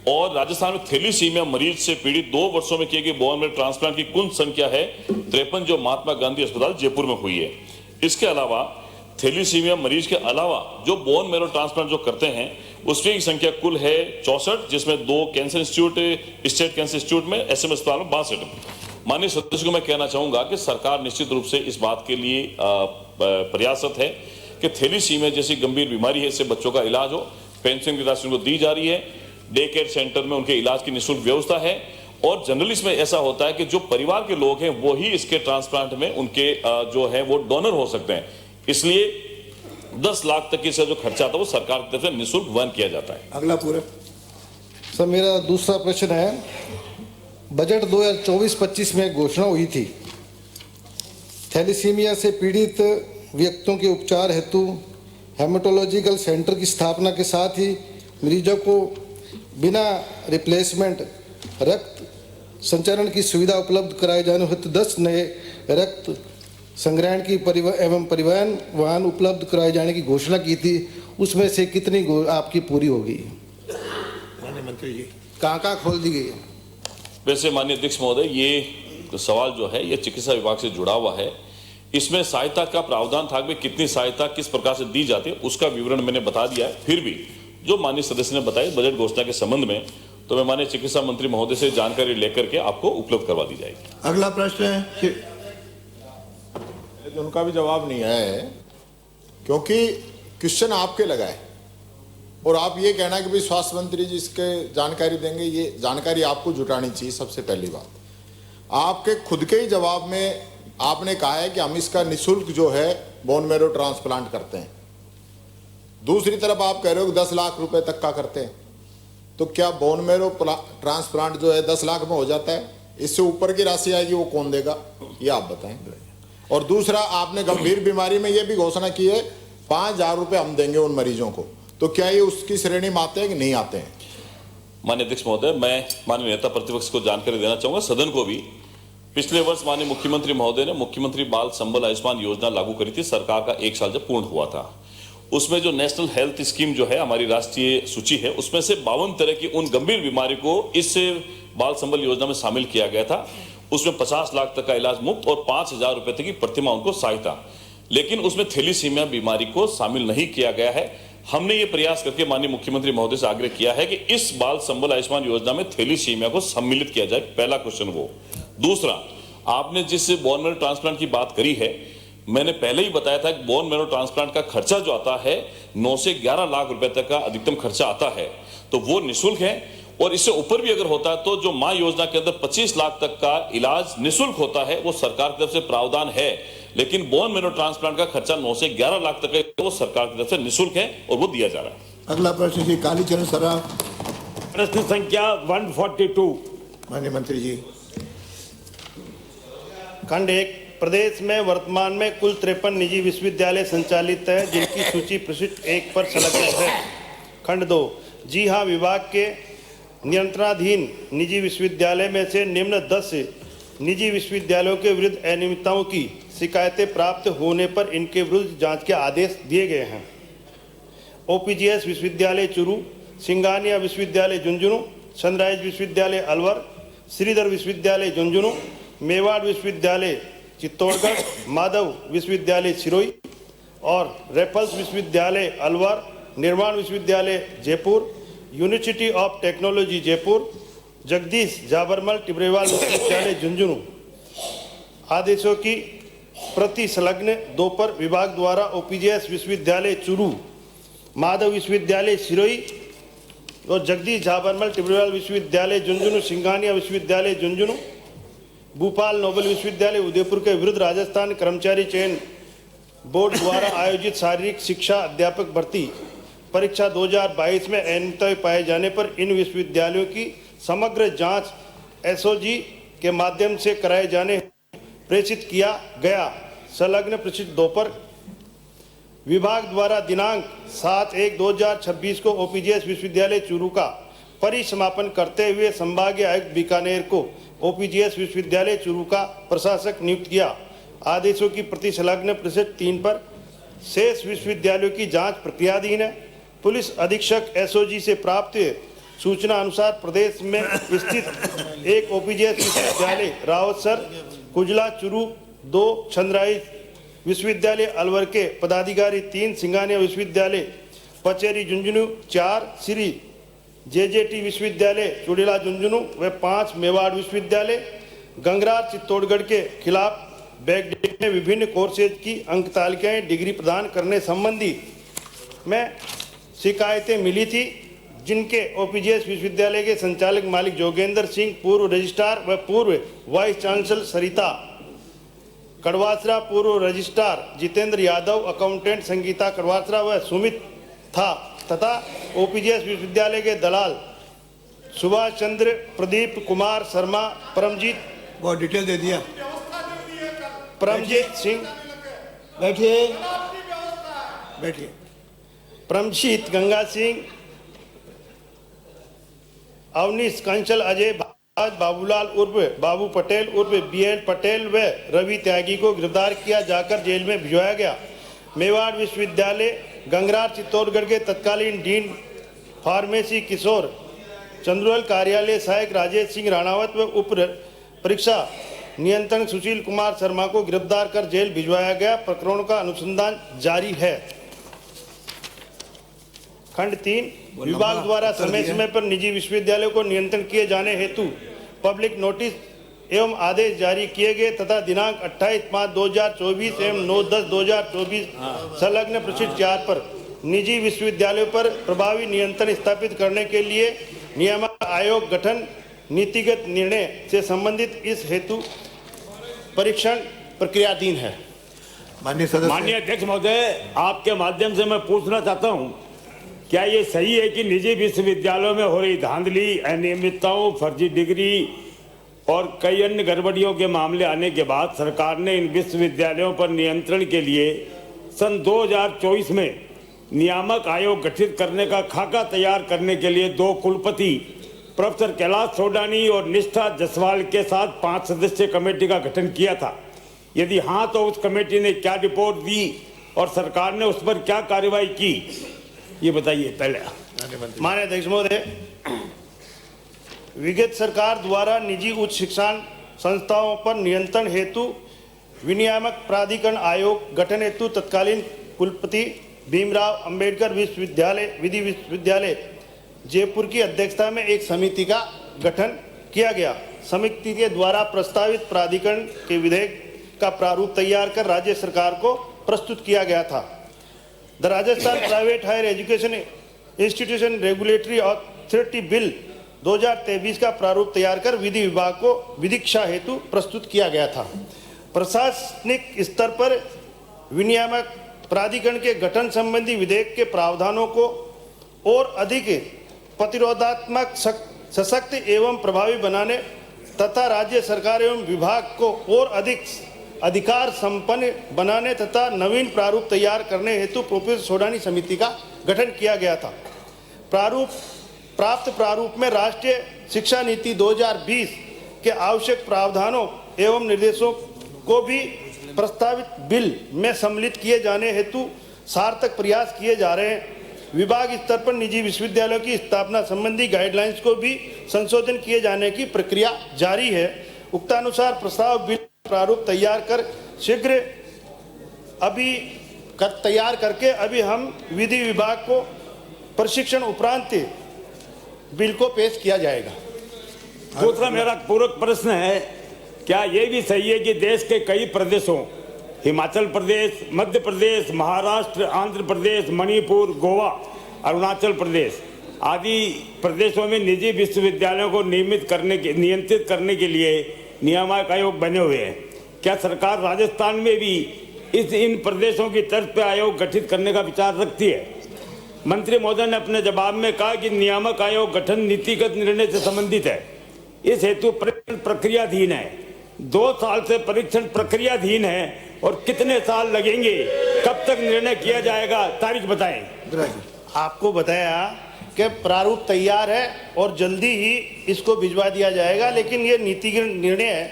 और राजस्थान में थैलीसीमिया मरीज से पीड़ित 2 वर्षों में किए गए बोन मैरो ट्रांसप्लांट की कुल संख्या है 53, जो महात्मा गांधी अस्पताल जयपुर में हुई है। इसके अलावा थैलीसीमिया मरीज के अलावा जो बोन मैरो ट्रांसप्लांट जो करते हैं उसकी की संख्या कुल है 64, जिसमें 2 cancer institute, state cancer institute में, एसएम अस्पताल में 62। माननीय सदस्य को मैं कहना चाहूंगा कि सरकार निश्चित रूप से इस बात के लिए प्रयासरत है कि थैलीसीमिया जैसी गंभीर बीमारी है, इससे बच्चों का इलाज हो। पेंशन की राशि उनको दी जा रही है, डे केयर सेंटर में उनके इलाज की निःशुल्क व्यवस्था है, और जनरली इसमें ऐसा होता है कि जो परिवार के लोग हैं वो ही इसके ट्रांसप्लांट में उनके जो है वो डोनर हो सकते हैं। इसलिए 10 लाख तक की से जो खर्चा आता है वो सरकार की तरफ से निःशुल्क वहन किया जाता है। अगला पूरा सर, मेरा दूसरा प्रश्न है, बजट 2024-25 में घोषणा हुई थी थैलीसीमिया से पीड़ित व्यक्तियों के उपचार हेतु हेमाटोलॉजिकल सेंटर की स्थापना के साथ ही मरीजों को बिना रिप्लेसमेंट रक्त संचरण की सुविधा उपलब्ध कराए जाने हेतु 10 नए रक्त संग्रहण की एवं परिवहन वाहन उपलब्ध कराए जाने की घोषणा की थी। उसमें से कितनी आपकी पूरी होगी? माननीय मंत्री जी, कहाँ खोल दी गई है? वैसे माननीय अध्यक्ष महोदय, ये सवाल जो है ये चिकित्सा विभाग से जुड़ा हुआ है। इसमें सहायता का प्रावधान था कि कितनी सहायता किस प्रकार से दी जाती है, उसका विवरण मैंने बता दिया है। फिर भी जो माननीय सदस्य ने बताया बजट घोषणा के संबंध में, तो मैं माननीय चिकित्सा मंत्री महोदय से जानकारी लेकर के आपको उपलब्ध करवा दी जाएगी। अगला प्रश्न है, उनका भी जवाब नहीं है क्योंकि क्वेश्चन आपके लगाए और आप ये कहना कि भाई स्वास्थ्य मंत्री जी इसके जानकारी देंगे, ये जानकारी आपको जुटानी चाहिए। सबसे पहली बात, आपके खुद के ही जवाब में आपने कहा है कि हम इसका निःशुल्क जो है बोन मैरो ट्रांसप्लांट करते हैं। दूसरी तरफ आप कह रहे हो कि 10 लाख रुपए तक का करते हैं, तो क्या बोन मैरो ट्रांसप्लांट जो है 10 लाख में हो जाता है? इससे ऊपर की राशि आएगी वो कौन देगा, ये आप बताएं। और दूसरा, आपने गंभीर बीमारी में ये भी घोषणा की है 5,000 रुपए हम देंगे उन मरीजों को, तो क्या ये उसकी श्रेणी में आते हैं कि नहीं आते हैं? माननीय अध्यक्ष महोदय, मैं माननीय नेता प्रतिपक्ष को जानकारी देना चाहूंगा, सदन को भी। पिछले वर्ष माननीय मुख्यमंत्री महोदय ने मुख्यमंत्री बाल संबल आयुष्मान योजना लागू करी थी। सरकार का 1 साल जब पूर्ण हुआ था, उसमें जो नेशनल हेल्थ स्कीम जो है हमारी राष्ट्रीय सूची है, उसमें से 52 तरह की उन गंभीर बीमारी को इस बाल संबल योजना में शामिल किया गया था। उसमें 50 लाख तक का इलाज मुफ्त और 5,000 रुपए तक की प्रतिमाह उनको सहायता, लेकिन उसमें थैलीसीमिया बीमारी को शामिल नहीं किया गया है। हमने ये प्रयास करके माननीय मुख्यमंत्री महोदय से आग्रह किया है कि इस बाल संबल आयुष्मान योजना में थैलीसीमिया को सम्मिलित किया जाए। पहला क्वेश्चन वो। दूसरा, आपने जिस बोन मैरो ट्रांसप्लांट की बात करी है, मैंने पहले ही बताया था कि बोन मैरो ट्रांसप्लांट का खर्चा जो आता है 9 से 11 लाख रुपए तक का अधिकतम खर्चा आता है, तो वो निःशुल्क है। और इससे ऊपर भी अगर होता है तो जो मां योजना के अंदर 25 लाख तक का इलाज निःशुल्क होता है, वो सरकार की तरफ से प्रावधान है। लेकिन बोन मैरो ट्रांसप्लांट का खर्चा 9 से 11 लाख तक का वो सरकार की तरफ से निःशुल्क है और वो दिया जा रहा है। अगला प्रश्न श्री कालीचरण सराफ, प्रश्न संख्या 142। माननीय मंत्री जी। खंड 1, प्रदेश में वर्तमान में कुल 53 निजी विश्वविद्यालय संचालित है, जिनकी सूची पृष्ठ 1 पर संलग्न है। खंड 2, जी हाँ, विभाग के नियंत्रणाधीन निजी विश्वविद्यालय में से निम्न 10 निजी विश्वविद्यालयों के विरुद्ध अनियमितताओं की शिकायतें प्राप्त होने पर इनके विरुद्ध जांच के आदेश दिए गए हैं। ओपीजीएस विश्वविद्यालय चूरू, सिंगानिया विश्वविद्यालय झुंझुनू, सनराइज विश्वविद्यालय अलवर, श्रीधर विश्वविद्यालय झुंझुनू, मेवाड़ विश्वविद्यालय चित्तौड़गढ़, माधव विश्वविद्यालय सिरोही और रेपल्स विश्वविद्यालय अलवर, निर्माण विश्वविद्यालय Jaipur, university of technology Jaipur, Jagdish Jabarmal Tibrewal विश्वविद्यालय झुंझुनू आदेशों की प्रति संलग्न 2 पर विभाग द्वारा ओपीजीएस विश्वविद्यालय चूरू, माधव विश्वविद्यालय सिरोही और जगदीश जाबरमल टिब्रेवाल विश्वविद्यालय झुंझुनू, सिंगानिया विश्वविद्यालय झुंझुनू, भोपाल नोबल विश्वविद्यालय उदयपुर के विरुद्ध राजस्थान कर्मचारी चयन बोर्ड द्वारा आयोजित शारीरिक शिक्षा अध्यापक भर्ती परीक्षा 2022 में अनियमितताएं पाए जाने पर इन विश्वविद्यालयों की समग्र जांच एसओजी के माध्यम से कराए जाने प्रेषित किया गया। संलग्न पृष्ठ 2 पर विभाग द्वारा दिनांक 7/1/2026 को ओपीजीएस विश्वविद्यालय चूरू का परिसमापन करते हुए संभागीय आयुक्त बीकानेर को ओपीजीएस विश्वविद्यालय चूरू का प्रशासक नियुक्त किया। आदेशों की प्रति संलग्न पृष्ठ 3 पर शेष विश्वविद्यालयों की जांच प्रक्रियाधीन है। पुलिस अधीक्षक एसओजी से प्राप्त सूचना अनुसार प्रदेश में स्थित एक ओपीजीएस विश्वविद्यालय रावतसर, कुजला, चुरू 2, छंदराई विश्वविद्यालय अलवर के पदाधिकारी 3, सिंगानिया विश्वविद्यालय पचेरी झुंझुनू 4, श्री जेजेटी विश्वविद्यालय चुड़ेला झुंझुनू व 5, मेवाड़ विश्वविद्यालय गंगरार चित्तौड़गढ़ के खिलाफ बैकडेट में विभिन्न कोर्सेज की अंक तालिकाएं डिग्री प्रदान करने संबंधी में शिकायतें मिली थी, जिनके ओपीजीएस विश्वविद्यालय के संचालक मालिक जोगेंद्र सिंह, पूर्व रजिस्ट्रार व पूर्व वाइस चांसलर सरिता कड़वासरा, पूर्व रजिस्ट्रार जितेंद्र यादव, अकाउंटेंट संगीता कड़वासरा व सुमित था तथा ओपीजीएस विश्वविद्यालय के दलाल सुभाष चंद्र, प्रदीप कुमार शर्मा, परमजीत बहुत डिटेल दे दिया। परमजीत सिंह, बैठिए बैठिए। परमजीत गंगा सिंह, अवनीश कंचल, अजय भाज, बाबूलाल उर्फ बाबू पटेल उर्फ बीएल पटेल व रवि त्यागी को गिरफ्तार किया जाकर जेल में भिजवाया गया। मेवाड़ विश्वविद्यालय गंगरार चित्तौड़गढ़ के तत्कालीन डीन फार्मेसी किशोर चंद्रोल कार्यालय सहायक राजेश सिंह राणावत व उप परीक्षा नियंत्रण सुशील कुमार शर्मा को गिरफ्तार कर जेल भिजवाया गया। प्रकरणों का अनुसंधान जारी है। खंड 3, विभाग द्वारा समय समय पर निजी विश्वविद्यालयों को नियंत्रण किए जाने हेतु पब्लिक नोटिस एवं आदेश जारी किए गए तथा दिनांक 28/5/2024 एवं 9/10/2024 संलग्न प्रशिक्षण 4 पर निजी विश्वविद्यालयों पर प्रभावी नियंत्रण स्थापित करने के लिए नियामक आयोग गठन नीतिगत निर्णय से संबंधित इस हेतु परीक्षण प्रक्रियाधीन है। माननीय सदस्य, माननीय अध्यक्ष महोदय, आपके माध्यम से मैं पूछना चाहता हूं, क्या ये सही है कि निजी विश्वविद्यालयों में हो रही धांधली, अनियमितताओं, फर्जी डिग्री और कई अन्य गड़बड़ियों के मामले आने के बाद सरकार ने इन विश्वविद्यालयों पर नियंत्रण के लिए सन 2024 में नियामक आयोग गठित करने का खाका तैयार करने के लिए 2 कुलपति प्रोफेसर कैलाश सोडानी और निष्ठा जसवाल के साथ 5 सदस्यीय कमेटी का गठन किया था? यदि हाँ, तो उस कमेटी ने क्या रिपोर्ट दी और सरकार ने उस पर क्या कार्रवाई की, ये बताइए पहले। माननीय अध्यक्ष महोदय, विगत सरकार द्वारा निजी उच्च शिक्षण संस्थाओं पर नियंत्रण हेतु विनियामक प्राधिकरण आयोग गठन हेतु तत्कालीन कुलपति भीमराव अंबेडकर विश्वविद्यालय विधि विश्वविद्यालय जयपुर की अध्यक्षता में एक समिति का गठन किया गया। समिति के द्वारा प्रस्तावित प्राधिकरण के विधेयक का प्रारूप तैयार कर राज्य सरकार को प्रस्तुत किया गया था। The Rajasthan private higher education institution regulatory authority bill 2023 का प्रारूप तैयार कर विधि विभाग को विधिक्षा हेतु प्रस्तुत किया गया था। प्रशासनिक स्तर पर विनियामक प्राधिकरण के गठन संबंधी विधेयक के प्रावधानों को और अधिक प्रतिरोधात्मक, सशक्त एवं प्रभावी बनाने तथा राज्य सरकार एवं विभाग को और अधिक अधिकार संपन्न बनाने तथा नवीन प्रारूप तैयार करने हेतु प्रोफेसर सोडानी समिति का गठन किया गया था। प्राप्त प्रारूप में राष्ट्रीय शिक्षा नीति 2020 के आवश्यक प्रावधानों एवं निर्देशों को भी प्रस्तावित बिल में सम्मिलित किए जाने हेतु सार्थक प्रयास किए जा रहे हैं। विभाग स्तर पर निजी विश्वविद्यालयों की स्थापना संबंधी गाइडलाइंस को भी संशोधन किए जाने की प्रक्रिया जारी है। उक्तानुसार प्रस्ताव बिल प्रारूप तैयार कर शीघ्र तैयार करके अभी हम विधि विभाग को प्रशिक्षण उपरांत बिल को पेश किया जाएगा। दूसरा मेरा पूरक प्रश्न है, क्या ये भी सही है कि देश के कई प्रदेशों, हिमाचल प्रदेश, मध्य प्रदेश, महाराष्ट्र, आंध्र प्रदेश, मणिपुर, गोवा, अरुणाचल प्रदेश आदि प्रदेशों में निजी विश्वविद्यालयों को नियंत्रित करने के लिए नियामक आयोग बने हुए हैं? क्या सरकार राजस्थान में भी इन प्रदेशों की तर्ज पर आयोग गठित करने का विचार रखती है? मंत्री महोदय ने अपने जवाब में कहा कि नियामक आयोग गठन नीतिगत निर्णय से संबंधित है, इस हेतु परीक्षण प्रक्रियाधीन है। 2 साल से परीक्षण प्रक्रियाधीन है और कितने साल लगेंगे, कब तक निर्णय किया जाएगा, तारीख बताएं। आपको बताया कि प्रारूप तैयार है और जल्दी ही इसको भिजवा दिया जाएगा, लेकिन ये नीतिगत निर्णय है,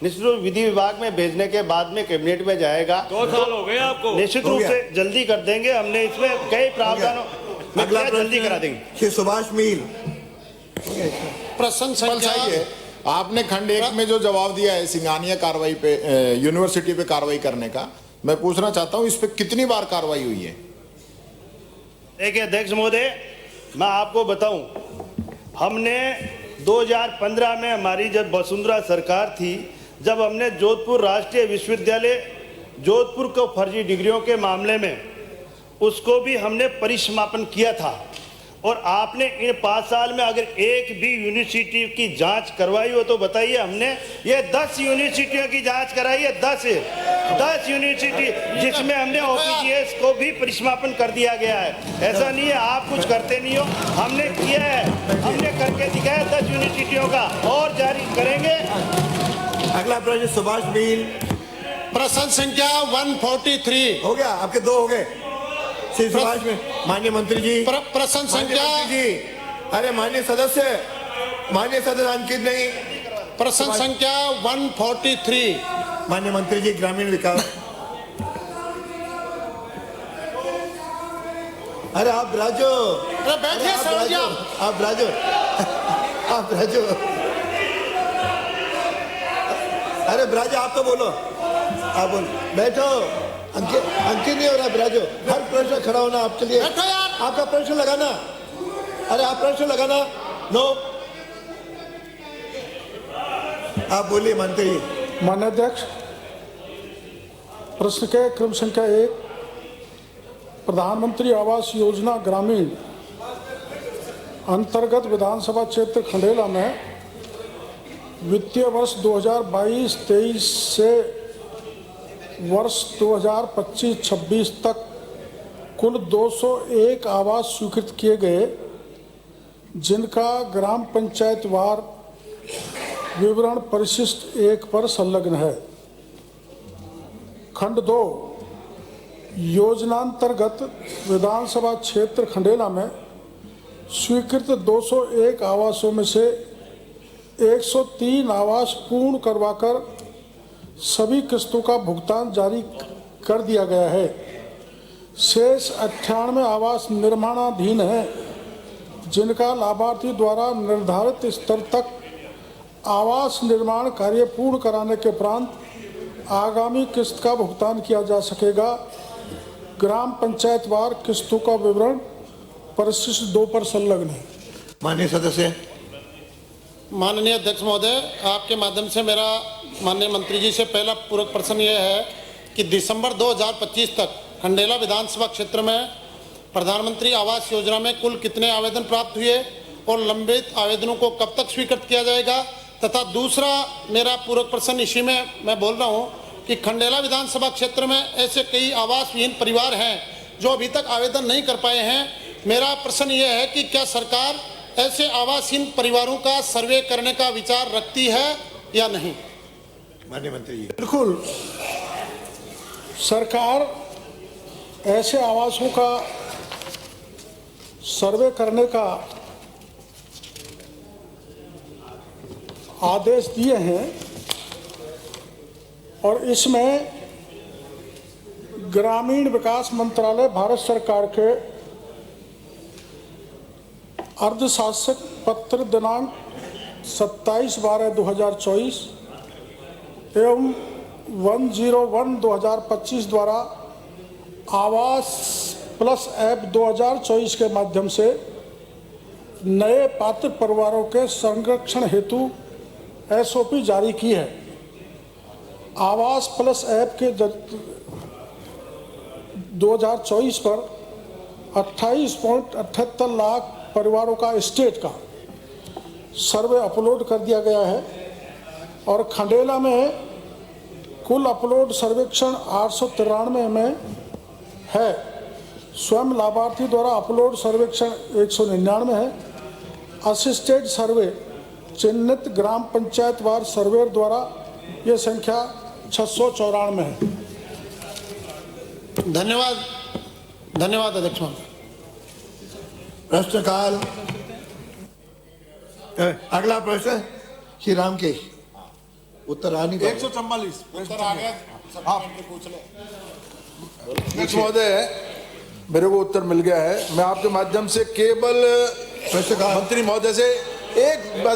निश्चित रूप विधि विभाग में भेजने के बाद में कैबिनेट में जाएगा। 2 साल हो गए आपको। निश्चित रूप से जल्दी कर देंगे। हमने इसमें कई प्रावधानों में जल्दी करा देंगे। श्री सुभाष मील, प्रश्न संख्या है आपने खंड 1 में जो जवाब दिया है सिंगानिया कार्रवाई पे यूनिवर्सिटी पे कार्रवाई करने का, मैं पूछना चाहता हूं इस पे कितनी बार कार्रवाई हुई है? देखिए अध्यक्ष महोदय, मैं आपको बताऊं, हमने 2015 में हमारी जब वसुंधरा सरकार थी, जब हमने जोधपुर राष्ट्रीय विश्वविद्यालय जोधपुर को फर्जी डिग्रियों के मामले में उसको भी हमने परिसमापन किया था। और आपने इन 5 साल में अगर एक भी यूनिवर्सिटी की जांच करवाई हो तो बताइए। हमने ये 10 यूनिवर्सिटियों की जांच कराई है, 10 यूनिवर्सिटी, जिसमें हमने OPGS को भी परिसमापन कर दिया गया है। ऐसा नहीं है आप कुछ करते नहीं हो, हमने किया है, हमने करके दिखाया 10 यूनिवर्सिटियों का, और जारी करेंगे। अगला प्रश्न सुभाष बील। प्रश्न संख्या 143 हो गया, आपके 2 हो गए। श्री सुभाष में माननीय मंत्री जी, प्रश्न संख्या जी, अरे माननीय सदस्य अंकित नहीं। प्रश्न संख्या 143 माननीय मंत्री जी ग्रामीण विकास। अरे आप राजो, अरे बैठिए सर जी, आप राजो, आप राजो, अरे ब्राजो आप तो बोलो, आप बोलो, बैठो। अंकित नहीं हो रहा ब्राजो, हर प्रश्न खड़ा होना आप, चलिए आपका प्रश्न लगाना। अरे आप प्रश्न लगाना। नो, आप बोलिए मंत्री जी। माननीय अध्यक्ष, प्रश्न के क्रम संख्या 1, प्रधानमंत्री आवास योजना ग्रामीण अंतर्गत विधानसभा क्षेत्र खंडेला में वित्तीय वर्ष 2022-23 से वर्ष 2025-26 तक कुल 201 आवास स्वीकृत किए गए, जिनका ग्राम पंचायत वार विवरण परिशिष्ट 1 पर संलग्न है। खंड 2, योजनांतर्गत विधानसभा क्षेत्र खंडेला में स्वीकृत 201 आवासों में से 103 आवास पूर्ण करवाकर सभी किस्तों का भुगतान जारी कर दिया गया है। शेष 98 आवास निर्माणाधीन हैं, जिनका लाभार्थी द्वारा निर्धारित स्तर तक आवास निर्माण कार्य पूर्ण कराने के उपरांत आगामी किस्त का भुगतान किया जा सकेगा। ग्राम पंचायत वार किस्तों का विवरण परिशिष्ट 2 पर संलग्न है। माननीय सदस्य। माननीय अध्यक्ष महोदय, आपके माध्यम से मेरा माननीय मंत्री जी से पहला पूरक प्रश्न यह है कि दिसंबर 2025 तक खंडेला विधानसभा क्षेत्र में प्रधानमंत्री आवास योजना में कुल कितने आवेदन प्राप्त हुए और लंबित आवेदनों को कब तक स्वीकृत किया जाएगा? तथा दूसरा मेरा पूरक प्रश्न इसी में मैं बोल रहा हूँ कि खंडेला विधानसभा क्षेत्र में ऐसे कई आवास विहीन परिवार हैं जो अभी तक आवेदन नहीं कर पाए हैं। मेरा प्रश्न यह है कि क्या सरकार ऐसे आवासहीन परिवारों का सर्वे करने का विचार रखती है या नहीं? माननीय मंत्री जी। बिल्कुल, सरकार ऐसे आवासों का सर्वे करने का आदेश दिए हैं और इसमें ग्रामीण विकास मंत्रालय भारत सरकार के अर्धशासक पत्र दिनांक 27/12/2024 एवं 101/2025 द्वारा आवास प्लस ऐप 2024 के माध्यम से नए पात्र परिवारों के संरक्षण हेतु SOP जारी की है। आवास प्लस ऐप के 2024 पर 28.78 लाख परिवारों का स्टेट का सर्वे अपलोड कर दिया गया है और खंडेला में कुल अपलोड सर्वेक्षण 893 में है। स्वयं लाभार्थी द्वारा अपलोड सर्वेक्षण 199 है। असिस्टेड सर्वे चिन्हित ग्राम पंचायत वार सर्वेयर द्वारा यह संख्या 694 है। धन्यवाद अध्यक्ष महोदय। प्रश्नकाल। अगला प्रश्न श्री रामकेश। उत्तर आ नहीं पाया। 144 उत्तर आ गया, पूछ ले। अध्यक्ष महोदय, मेरे को उत्तर मिल गया है। मैं आपके माध्यम से केवल मंत्री महोदय से एक बस